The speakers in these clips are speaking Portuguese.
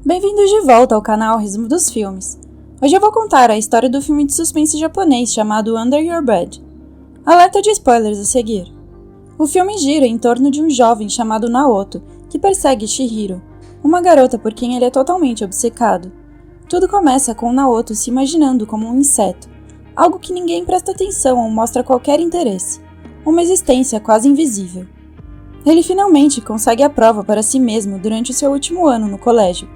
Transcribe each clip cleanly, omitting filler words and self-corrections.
Bem-vindos de volta ao canal Resumo dos Filmes. Hoje eu vou contar a história do filme de suspense japonês chamado Under Your Bed. Alerta de spoilers a seguir. O filme gira em torno de um jovem chamado Naoto, que persegue Chihiro, uma garota por quem ele é totalmente obcecado. Tudo começa com Naoto se imaginando como um inseto, algo que ninguém presta atenção ou mostra qualquer interesse, uma existência quase invisível. Ele finalmente consegue a prova para si mesmo durante o seu último ano no colégio,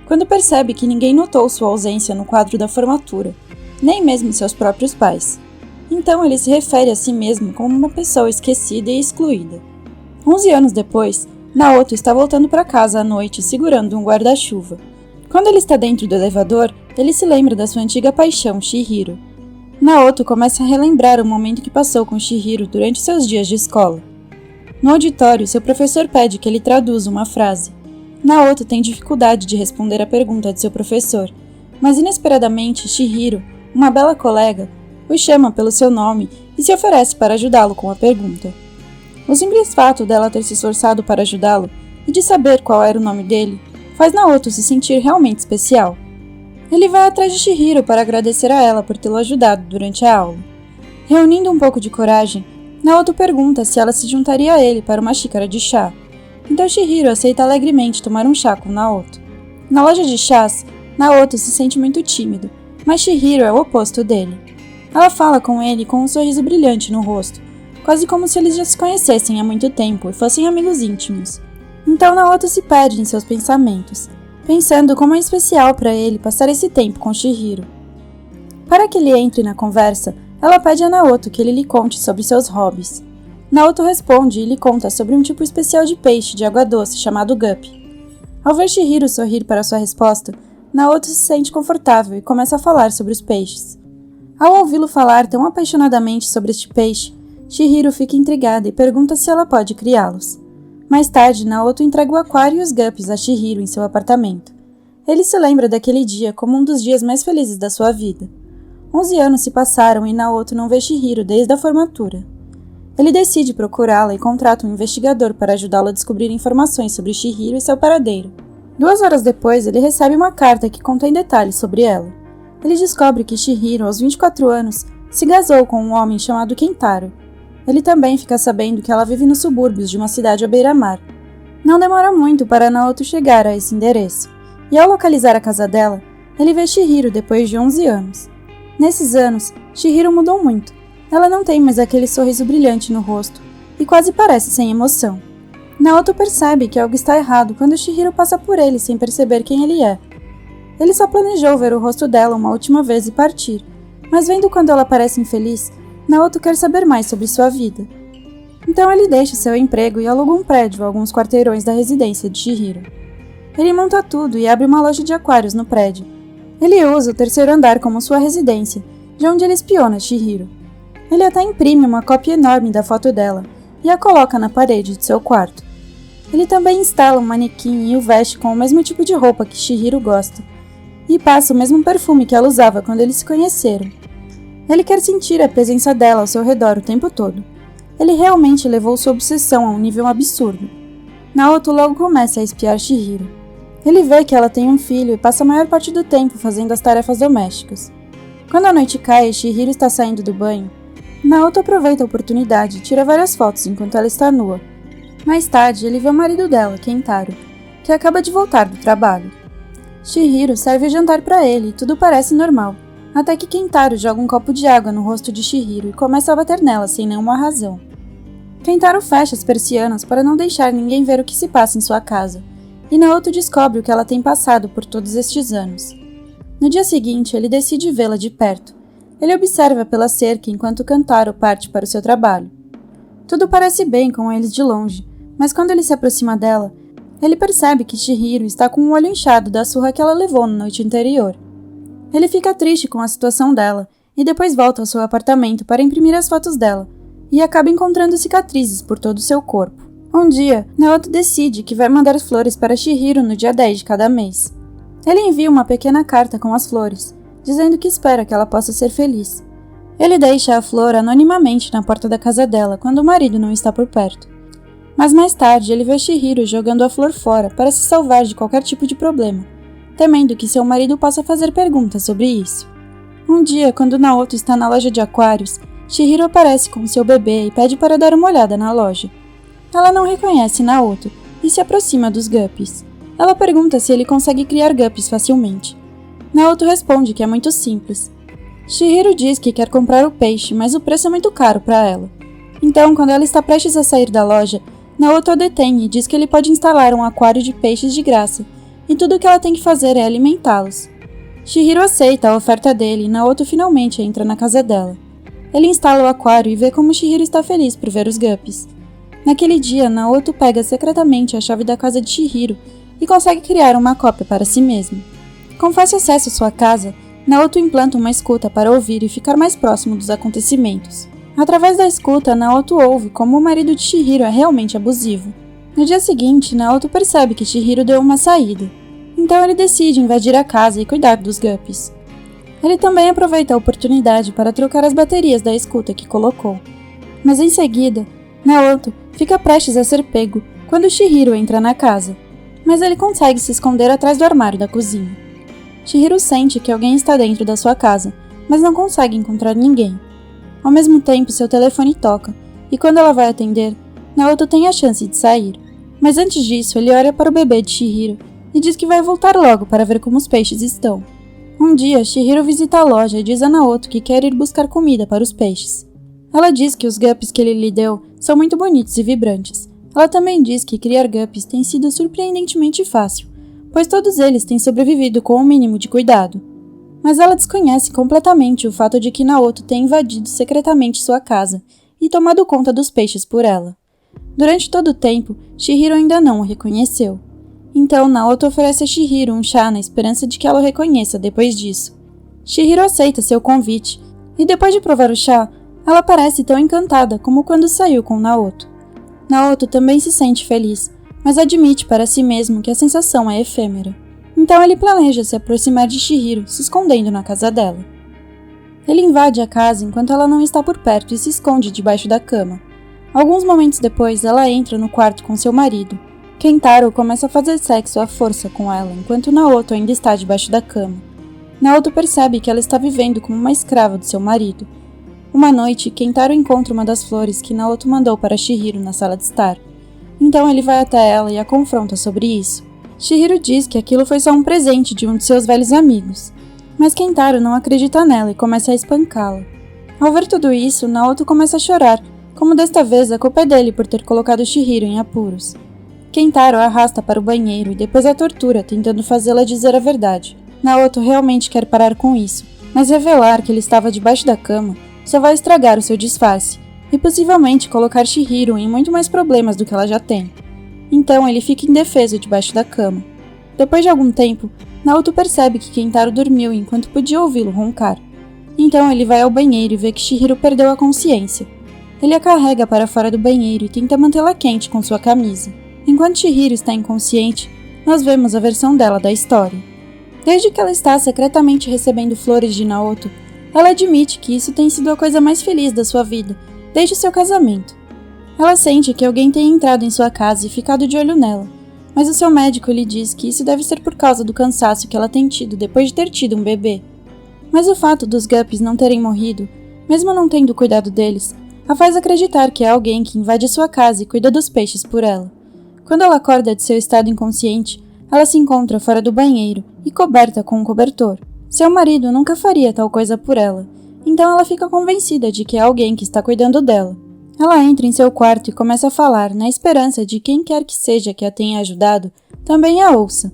quando percebe que ninguém notou sua ausência no quadro da formatura, nem mesmo seus próprios pais. Então ele se refere a si mesmo como uma pessoa esquecida e excluída. 11 anos depois, Naoto está voltando para casa à noite segurando um guarda-chuva. Quando ele está dentro do elevador, ele se lembra da sua antiga paixão, Chihiro. Naoto começa a relembrar o momento que passou com Chihiro durante seus dias de escola. No auditório, seu professor pede que ele traduza uma frase. Naoto tem dificuldade de responder à pergunta de seu professor, mas inesperadamente Chihiro, uma bela colega, o chama pelo seu nome e se oferece para ajudá-lo com a pergunta. O simples fato dela ter se esforçado para ajudá-lo e de saber qual era o nome dele faz Naoto se sentir realmente especial. Ele vai atrás de Chihiro para agradecer a ela por tê-lo ajudado durante a aula. Reunindo um pouco de coragem, Naoto pergunta se ela se juntaria a ele para uma xícara de chá. Então Chihiro aceita alegremente tomar um chá com Naoto. Na loja de chás, Naoto se sente muito tímido, mas Chihiro é o oposto dele. Ela fala com ele com um sorriso brilhante no rosto, quase como se eles já se conhecessem há muito tempo e fossem amigos íntimos. Então Naoto se perde em seus pensamentos, pensando como é especial para ele passar esse tempo com Chihiro. Para que ele entre na conversa, ela pede a Naoto que ele lhe conte sobre seus hobbies. Naoto responde e lhe conta sobre um tipo especial de peixe de água doce chamado guppy. Ao ver Chihiro sorrir para sua resposta, Naoto se sente confortável e começa a falar sobre os peixes. Ao ouvi-lo falar tão apaixonadamente sobre este peixe, Chihiro fica intrigada e pergunta se ela pode criá-los. Mais tarde, Naoto entrega o aquário e os guppies a Chihiro em seu apartamento. Ele se lembra daquele dia como um dos dias mais felizes da sua vida. 11 anos se passaram e Naoto não vê Chihiro desde a formatura. Ele decide procurá-la e contrata um investigador para ajudá-lo a descobrir informações sobre Chihiro e seu paradeiro. 2 horas depois, ele recebe uma carta que contém detalhes sobre ela. Ele descobre que Chihiro, aos 24 anos, se casou com um homem chamado Kentaro. Ele também fica sabendo que ela vive nos subúrbios de uma cidade à beira-mar. Não demora muito para Naoto chegar a esse endereço, e ao localizar a casa dela, ele vê Chihiro depois de 11 anos. Nesses anos, Chihiro mudou muito. Ela não tem mais aquele sorriso brilhante no rosto e quase parece sem emoção. Naoto percebe que algo está errado quando Chihiro passa por ele sem perceber quem ele é. Ele só planejou ver o rosto dela uma última vez e partir, mas vendo quando ela parece infeliz, Naoto quer saber mais sobre sua vida. Então ele deixa seu emprego e aluga um prédio a alguns quarteirões da residência de Chihiro. Ele monta tudo e abre uma loja de aquários no prédio. Ele usa o 3º andar como sua residência, de onde ele espiona Chihiro. Ele até imprime uma cópia enorme da foto dela e a coloca na parede de seu quarto. Ele também instala um manequim e o veste com o mesmo tipo de roupa que Chihiro gosta, e passa o mesmo perfume que ela usava quando eles se conheceram. Ele quer sentir a presença dela ao seu redor o tempo todo. Ele realmente levou sua obsessão a um nível absurdo. Naoto logo começa a espiar Chihiro. Ele vê que ela tem um filho e passa a maior parte do tempo fazendo as tarefas domésticas. Quando a noite cai e Chihiro está saindo do banho, Naoto aproveita a oportunidade e tira várias fotos enquanto ela está nua. Mais tarde, ele vê o marido dela, Kentaro, que acaba de voltar do trabalho. Chihiro serve o jantar para ele e tudo parece normal, até que Kentaro joga um copo de água no rosto de Chihiro e começa a bater nela sem nenhuma razão. Kentaro fecha as persianas para não deixar ninguém ver o que se passa em sua casa, e Naoto descobre o que ela tem passado por todos estes anos. No dia seguinte, ele decide vê-la de perto. Ele observa pela cerca enquanto Kentaro parte para o seu trabalho. Tudo parece bem com eles de longe, mas quando ele se aproxima dela, ele percebe que Chihiro está com o olho inchado da surra que ela levou na noite anterior. Ele fica triste com a situação dela e depois volta ao seu apartamento para imprimir as fotos dela e acaba encontrando cicatrizes por todo o seu corpo. Um dia, Naoto decide que vai mandar flores para Chihiro no dia 10 de cada mês. Ele envia uma pequena carta com as flores, dizendo que espera que ela possa ser feliz. Ele deixa a flor anonimamente na porta da casa dela quando o marido não está por perto. Mas mais tarde ele vê Chihiro jogando a flor fora para se salvar de qualquer tipo de problema, temendo que seu marido possa fazer perguntas sobre isso. Um dia, quando Naoto está na loja de aquários, Chihiro aparece com seu bebê e pede para dar uma olhada na loja. Ela não reconhece Naoto e se aproxima dos guppies. Ela pergunta se ele consegue criar guppies facilmente. Naoto responde que é muito simples. Chihiro diz que quer comprar o peixe, mas o preço é muito caro para ela. Então, quando ela está prestes a sair da loja, Naoto a detém e diz que ele pode instalar um aquário de peixes de graça, e tudo o que ela tem que fazer é alimentá-los. Chihiro aceita a oferta dele e Naoto finalmente entra na casa dela. Ele instala o aquário e vê como Chihiro está feliz por ver os guppies. Naquele dia, Naoto pega secretamente a chave da casa de Chihiro e consegue criar uma cópia para si mesmo. Com fácil acesso à sua casa, Naoto implanta uma escuta para ouvir e ficar mais próximo dos acontecimentos. Através da escuta, Naoto ouve como o marido de Chihiro é realmente abusivo. No dia seguinte, Naoto percebe que Chihiro deu uma saída. Então ele decide invadir a casa e cuidar dos guppies. Ele também aproveita a oportunidade para trocar as baterias da escuta que colocou. Mas em seguida, Naoto fica prestes a ser pego quando Chihiro entra na casa. Mas ele consegue se esconder atrás do armário da cozinha. Chihiro sente que alguém está dentro da sua casa, mas não consegue encontrar ninguém. Ao mesmo tempo, seu telefone toca, e quando ela vai atender, Naoto tem a chance de sair. Mas antes disso, ele olha para o bebê de Chihiro e diz que vai voltar logo para ver como os peixes estão. Um dia, Chihiro visita a loja e diz a Naoto que quer ir buscar comida para os peixes. Ela diz que os guppies que ele lhe deu são muito bonitos e vibrantes. Ela também diz que criar guppies tem sido surpreendentemente fácil, pois todos eles têm sobrevivido com o mínimo de cuidado. Mas ela desconhece completamente o fato de que Naoto tem invadido secretamente sua casa e tomado conta dos peixes por ela. Durante todo o tempo, Chihiro ainda não o reconheceu. Então Naoto oferece a Chihiro um chá na esperança de que ela o reconheça depois disso. Chihiro aceita seu convite, e depois de provar o chá, ela parece tão encantada como quando saiu com Naoto. Naoto também se sente feliz, mas admite para si mesmo que a sensação é efêmera. Então ele planeja se aproximar de Chihiro, se escondendo na casa dela. Ele invade a casa enquanto ela não está por perto e se esconde debaixo da cama. Alguns momentos depois, ela entra no quarto com seu marido. Kentaro começa a fazer sexo à força com ela, enquanto Naoto ainda está debaixo da cama. Naoto percebe que ela está vivendo como uma escrava do seu marido. Uma noite, Kentaro encontra uma das flores que Naoto mandou para Chihiro na sala de estar. Então ele vai até ela e a confronta sobre isso. Chihiro diz que aquilo foi só um presente de um de seus velhos amigos, mas Kentaro não acredita nela e começa a espancá-la. Ao ver tudo isso, Naoto começa a chorar, como desta vez a culpa é dele por ter colocado Chihiro em apuros. Kentaro a arrasta para o banheiro e depois a tortura, tentando fazê-la dizer a verdade. Naoto realmente quer parar com isso, mas revelar que ele estava debaixo da cama só vai estragar o seu disfarce e possivelmente colocar Chihiro em muito mais problemas do que ela já tem. Então ele fica indefeso debaixo da cama. Depois de algum tempo, Naoto percebe que Kentaro dormiu enquanto podia ouvi-lo roncar. Então ele vai ao banheiro e vê que Chihiro perdeu a consciência. Ele a carrega para fora do banheiro e tenta mantê-la quente com sua camisa. Enquanto Chihiro está inconsciente, nós vemos a versão dela da história. Desde que ela está secretamente recebendo flores de Naoto, ela admite que isso tem sido a coisa mais feliz da sua vida, desde seu casamento. Ela sente que alguém tem entrado em sua casa e ficado de olho nela, mas o seu médico lhe diz que isso deve ser por causa do cansaço que ela tem tido depois de ter tido um bebê. Mas o fato dos guppies não terem morrido, mesmo não tendo cuidado deles, a faz acreditar que é alguém que invade sua casa e cuida dos peixes por ela. Quando ela acorda de seu estado inconsciente, ela se encontra fora do banheiro e coberta com um cobertor. Seu marido nunca faria tal coisa por ela, então ela fica convencida de que é alguém que está cuidando dela. Ela entra em seu quarto e começa a falar, na esperança de quem quer que seja que a tenha ajudado também a ouça.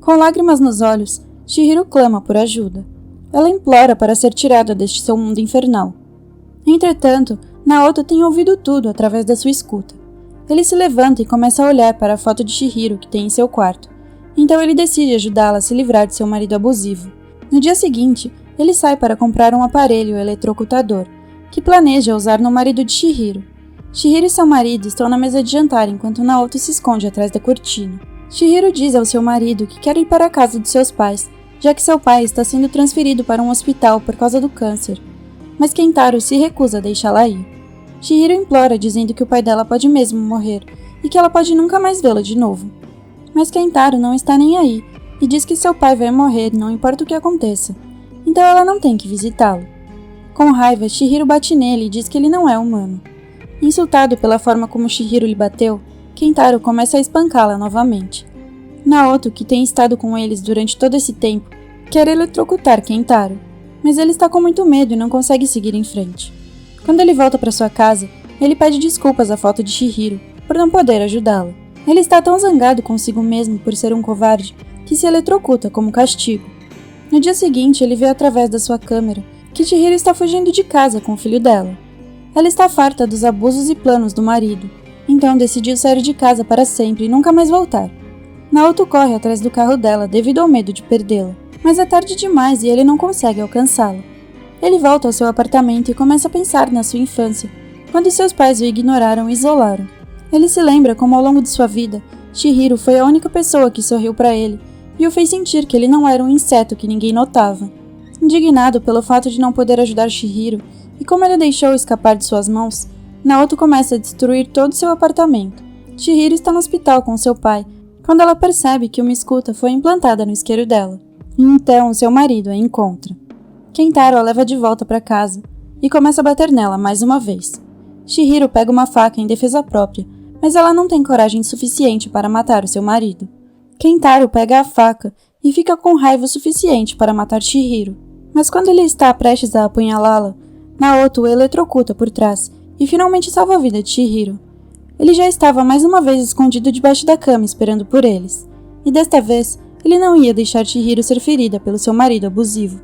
Com lágrimas nos olhos, Chihiro clama por ajuda. Ela implora para ser tirada deste seu mundo infernal. Entretanto, Naoto tem ouvido tudo através da sua escuta. Ele se levanta e começa a olhar para a foto de Chihiro que tem em seu quarto. Então ele decide ajudá-la a se livrar de seu marido abusivo. No dia seguinte, ele sai para comprar um aparelho eletrocutador, que planeja usar no marido de Chihiro. Chihiro e seu marido estão na mesa de jantar enquanto Naoto se esconde atrás da cortina. Chihiro diz ao seu marido que quer ir para a casa de seus pais, já que seu pai está sendo transferido para um hospital por causa do câncer. Mas Kentaro se recusa a deixá-la ir. Chihiro implora dizendo que o pai dela pode mesmo morrer e que ela pode nunca mais vê-lo de novo. Mas Kentaro não está nem aí e diz que seu pai vai morrer não importa o que aconteça, então ela não tem que visitá-lo. Com raiva, Chihiro bate nele e diz que ele não é humano. Insultado pela forma como Chihiro lhe bateu, Kentaro começa a espancá-la novamente. Naoto, que tem estado com eles durante todo esse tempo, quer eletrocutar Kentaro, mas ele está com muito medo e não consegue seguir em frente. Quando ele volta para sua casa, ele pede desculpas à falta de Chihiro por não poder ajudá-la. Ele está tão zangado consigo mesmo por ser um covarde que se eletrocuta como castigo. No dia seguinte, ele vê através da sua câmera que Chihiro está fugindo de casa com o filho dela. Ela está farta dos abusos e planos do marido, então decidiu sair de casa para sempre e nunca mais voltar. Naoto corre atrás do carro dela devido ao medo de perdê-la, mas é tarde demais e ele não consegue alcançá-la. Ele volta ao seu apartamento e começa a pensar na sua infância, quando seus pais o ignoraram e isolaram. Ele se lembra como ao longo de sua vida, Chihiro foi a única pessoa que sorriu para ele e o fez sentir que ele não era um inseto que ninguém notava. Indignado pelo fato de não poder ajudar Chihiro e como ele deixou escapar de suas mãos, Naoto começa a destruir todo seu apartamento. Chihiro está no hospital com seu pai, quando ela percebe que uma escuta foi implantada no isqueiro dela. E então seu marido a encontra. Kentaro a leva de volta para casa e começa a bater nela mais uma vez. Chihiro pega uma faca em defesa própria, mas ela não tem coragem suficiente para matar o seu marido. Kentaro pega a faca e fica com raiva o suficiente para matar Chihiro, mas quando ele está prestes a apunhalá-la, Naoto o eletrocuta por trás e finalmente salva a vida de Chihiro. Ele já estava mais uma vez escondido debaixo da cama esperando por eles, e desta vez ele não ia deixar Chihiro ser ferida pelo seu marido abusivo.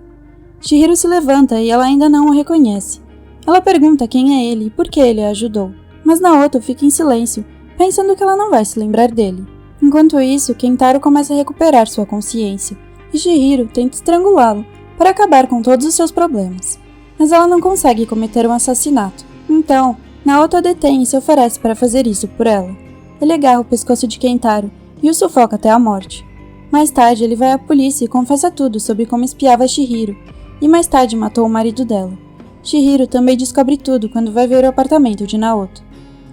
Chihiro se levanta e ela ainda não o reconhece. Ela pergunta quem é ele e por que ele a ajudou, mas Naoto fica em silêncio, pensando que ela não vai se lembrar dele. Enquanto isso, Kentaro começa a recuperar sua consciência, e Chihiro tenta estrangulá-lo para acabar com todos os seus problemas. Mas ela não consegue cometer um assassinato. Então, Naoto a detém e se oferece para fazer isso por ela. Ele agarra o pescoço de Kentaro e o sufoca até a morte. Mais tarde, ele vai à polícia e confessa tudo sobre como espiava Chihiro, e mais tarde matou o marido dela. Chihiro também descobre tudo quando vai ver o apartamento de Naoto.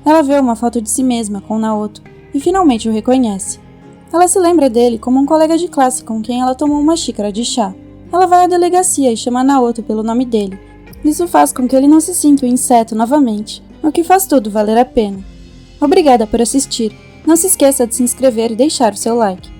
Ela vê uma foto de si mesma com Naoto e finalmente o reconhece. Ela se lembra dele como um colega de classe com quem ela tomou uma xícara de chá. Ela vai à delegacia e chama Naoto pelo nome dele. Isso faz com que ele não se sinta um inseto novamente, o que faz tudo valer a pena. Obrigada por assistir. Não se esqueça de se inscrever e deixar o seu like.